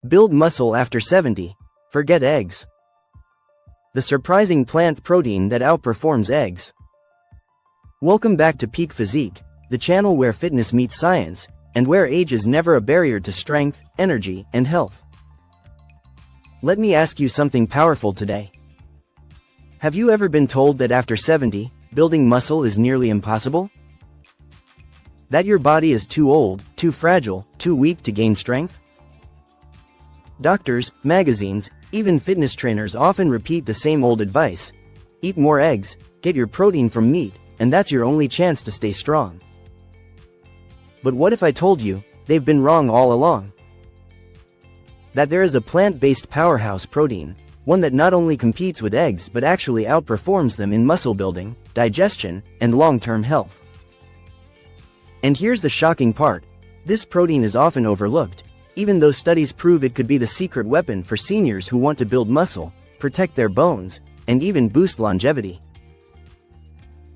Build muscle after 70. Forget eggs. The surprising plant protein that outperforms eggs. Welcome back to Peak Physique, the channel where fitness meets science, and where age is never a barrier to strength, energy, and health. Let me ask you something powerful today. Have you ever been told that after 70, building muscle is nearly impossible? That your body is too old, too fragile, too weak to gain strength? Doctors, magazines, even fitness trainers often repeat the same old advice. Eat more eggs, get your protein from meat, and that's your only chance to stay strong. But what if I told you, they've been wrong all along? That there is a plant-based powerhouse protein, one that not only competes with eggs but actually outperforms them in muscle building, digestion, and long-term health. And here's the shocking part. This protein is often overlooked, even though studies prove it could be the secret weapon for seniors who want to build muscle, protect their bones, and even boost longevity.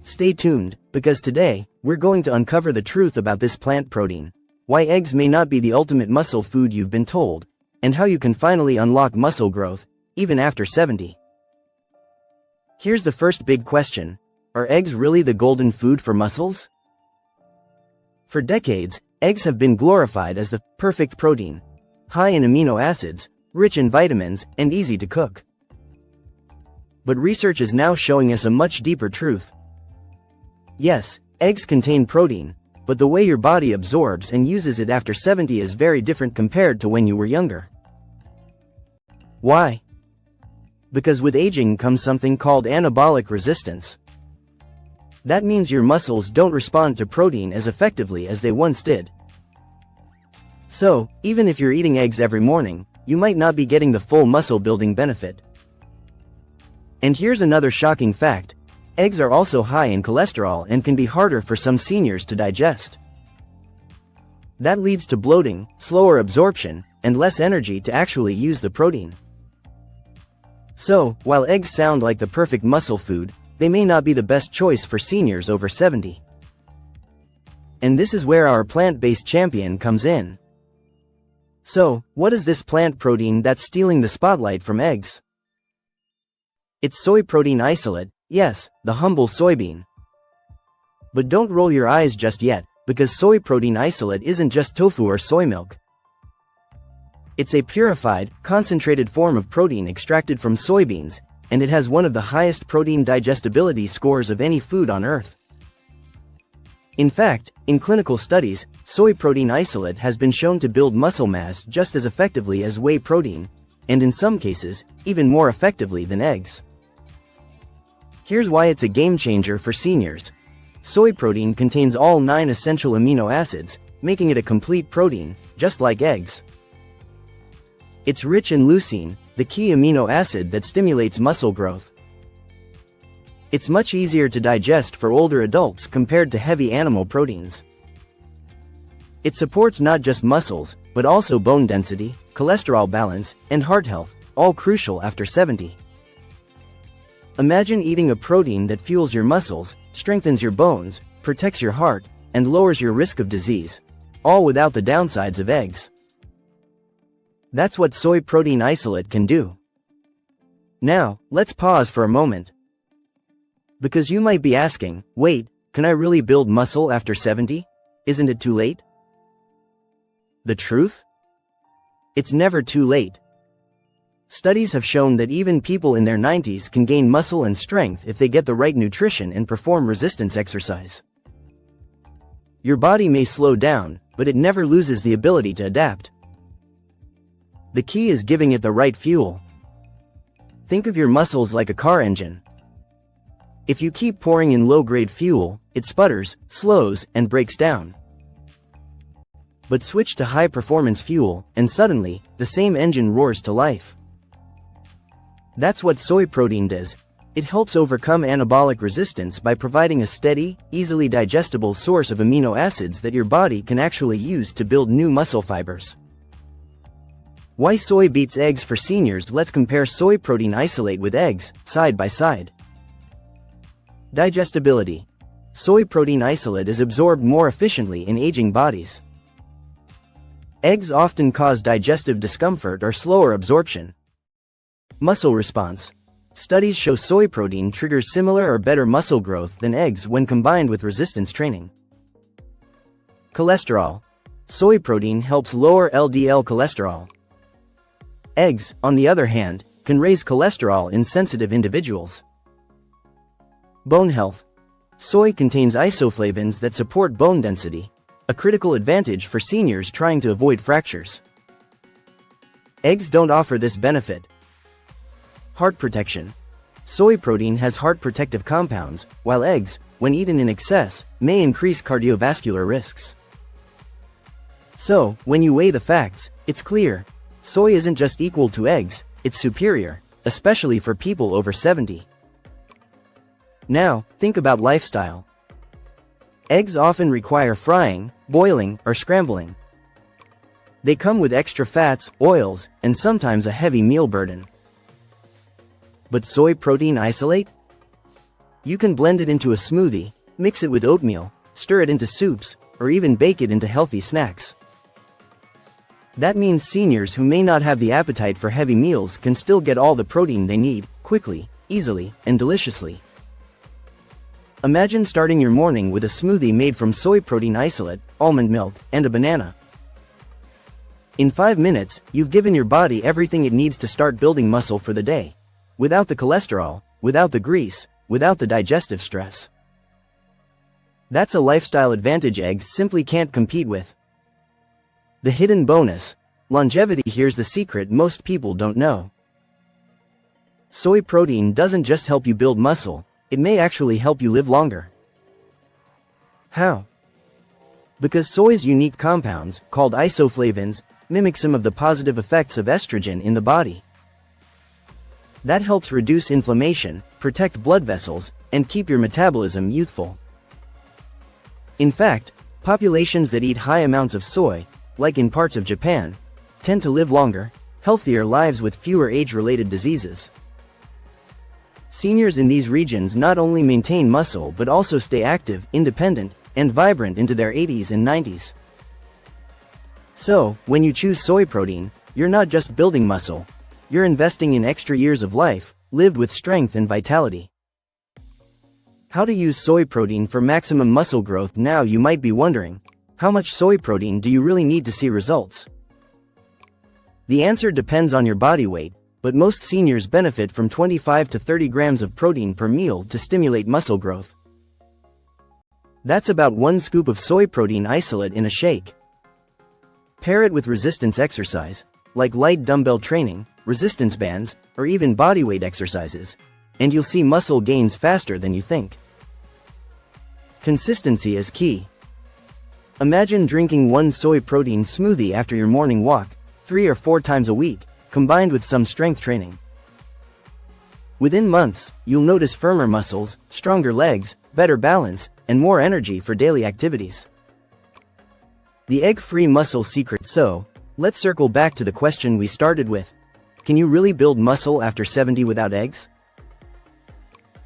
Stay tuned, because today, we're going to uncover the truth about this plant protein, why eggs may not be the ultimate muscle food you've been told, and how you can finally unlock muscle growth, even after 70. Here's the first big question. Are eggs really the golden food for muscles? For decades, eggs have been glorified as the perfect protein, high in amino acids, rich in vitamins, and easy to cook. But research is now showing us a much deeper truth. Yes, eggs contain protein, but the way your body absorbs and uses it after 70 is very different compared to when you were younger. Why? Because with aging comes something called anabolic resistance. That means your muscles don't respond to protein as effectively as they once did. So, even if you're eating eggs every morning, you might not be getting the full muscle building benefit. And here's another shocking fact. Eggs are also high in cholesterol and can be harder for some seniors to digest. That leads to bloating, slower absorption, and less energy to actually use the protein. So, while eggs sound like the perfect muscle food, they may not be the best choice for seniors over 70. And this is where our plant-based champion comes in. So, what is this plant protein that's stealing the spotlight from eggs? It's soy protein isolate, yes, the humble soybean. But don't roll your eyes just yet, because soy protein isolate isn't just tofu or soy milk. It's a purified, concentrated form of protein extracted from soybeans, and it has one of the highest protein digestibility scores of any food on Earth. In fact, in clinical studies, soy protein isolate has been shown to build muscle mass just as effectively as whey protein, and in some cases, even more effectively than eggs. Here's why it's a game changer for seniors. Soy protein contains all 9 essential amino acids, making it a complete protein, just like eggs. It's rich in leucine, the key amino acid that stimulates muscle growth. It's much easier to digest for older adults compared to heavy animal proteins. It supports not just muscles, but also bone density, cholesterol balance, and heart health, all crucial after 70. Imagine eating a protein that fuels your muscles, strengthens your bones, protects your heart, and lowers your risk of disease, all without the downsides of eggs. That's what soy protein isolate can do. Now, let's pause for a moment. Because you might be asking, wait, can I really build muscle after 70? Isn't it too late? The truth? It's never too late. Studies have shown that even people in their 90s can gain muscle and strength if they get the right nutrition and perform resistance exercise. Your body may slow down, but it never loses the ability to adapt. The key is giving it the right fuel. Think of your muscles like a car engine. If you keep pouring in low-grade fuel, it sputters, slows, and breaks down. But switch to high-performance fuel, and suddenly, the same engine roars to life. That's what soy protein does. It helps overcome anabolic resistance by providing a steady, easily digestible source of amino acids that your body can actually use to build new muscle fibers. Why soy beats eggs for seniors? Let's compare soy protein isolate with eggs, side by side. Digestibility. Soy protein isolate is absorbed more efficiently in aging bodies. Eggs often cause digestive discomfort or slower absorption. Muscle response. Studies show soy protein triggers similar or better muscle growth than eggs when combined with resistance training. Cholesterol. Soy protein helps lower LDL cholesterol. Eggs, on the other hand, can raise cholesterol in sensitive individuals. Bone health. Soy contains isoflavones that support bone density, a critical advantage for seniors trying to avoid fractures. Eggs don't offer this benefit. Heart protection. Soy protein has heart protective compounds, while eggs, when eaten in excess, may increase cardiovascular risks. So, when you weigh the facts, it's clear. Soy isn't just equal to eggs, it's superior, especially for people over 70. Now, think about lifestyle. Eggs often require frying, boiling, or scrambling. They come with extra fats, oils, and sometimes a heavy meal burden. But soy protein isolate? You can blend it into a smoothie, mix it with oatmeal, stir it into soups, or even bake it into healthy snacks. That means seniors who may not have the appetite for heavy meals can still get all the protein they need, quickly, easily, and deliciously. Imagine starting your morning with a smoothie made from soy protein isolate, almond milk, and a banana. In 5 minutes, you've given your body everything it needs to start building muscle for the day. Without the cholesterol, without the grease, without the digestive stress. That's a lifestyle advantage eggs simply can't compete with. The hidden bonus. Longevity. Here's the secret most people don't know. Soy protein doesn't just help you build muscle, it may actually help you live longer. How? Because soy's unique compounds, called isoflavones, mimic some of the positive effects of estrogen in the body. That helps reduce inflammation, protect blood vessels, and keep your metabolism youthful. In fact, populations that eat high amounts of soy, like in parts of Japan, tend to live longer, healthier lives with fewer age-related diseases. Seniors in these regions not only maintain muscle but also stay active, independent, and vibrant into their 80s and 90s. So, when you choose soy protein, you're not just building muscle, you're investing in extra years of life, lived with strength and vitality. How to use soy protein for maximum muscle growth? Now you might be wondering, how much soy protein do you really need to see results? The answer depends on your body weight, but most seniors benefit from 25 to 30 grams of protein per meal to stimulate muscle growth. That's about 1 scoop of soy protein isolate in a shake. Pair it with resistance exercise, like light dumbbell training, resistance bands, or even bodyweight exercises, and you'll see muscle gains faster than you think. Consistency is key. Imagine drinking 1 soy protein smoothie after your morning walk, 3 or 4 times a week, combined with some strength training. Within months, you'll notice firmer muscles, stronger legs, better balance, and more energy for daily activities. The egg-free muscle secret. So, let's circle back to the question we started with. Can you really build muscle after 70 without eggs?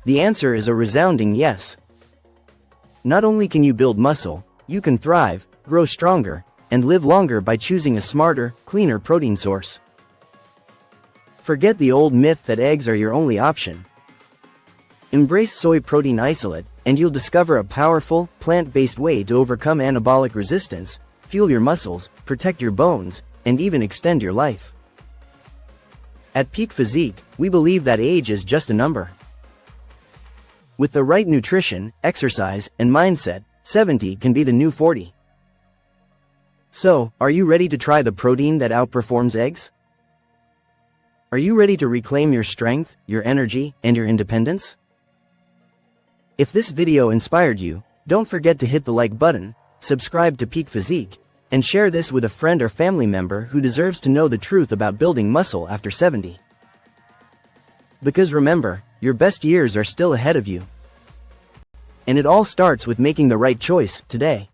The answer is a resounding yes. Not only can you build muscle, you can thrive, grow stronger, and live longer by choosing a smarter, cleaner protein source. Forget the old myth that eggs are your only option. Embrace soy protein isolate, and you'll discover a powerful, plant-based way to overcome anabolic resistance, fuel your muscles, protect your bones, and even extend your life. At Peak Physique, we believe that age is just a number. With the right nutrition, exercise, and mindset, 70 can be the new 40. So, are you ready to try the protein that outperforms eggs? Are you ready to reclaim your strength, your energy, and your independence? If this video inspired you, don't forget to hit the like button, subscribe to Peak Physique, and share this with a friend or family member who deserves to know the truth about building muscle after 70. Because remember, your best years are still ahead of you. And it all starts with making the right choice today.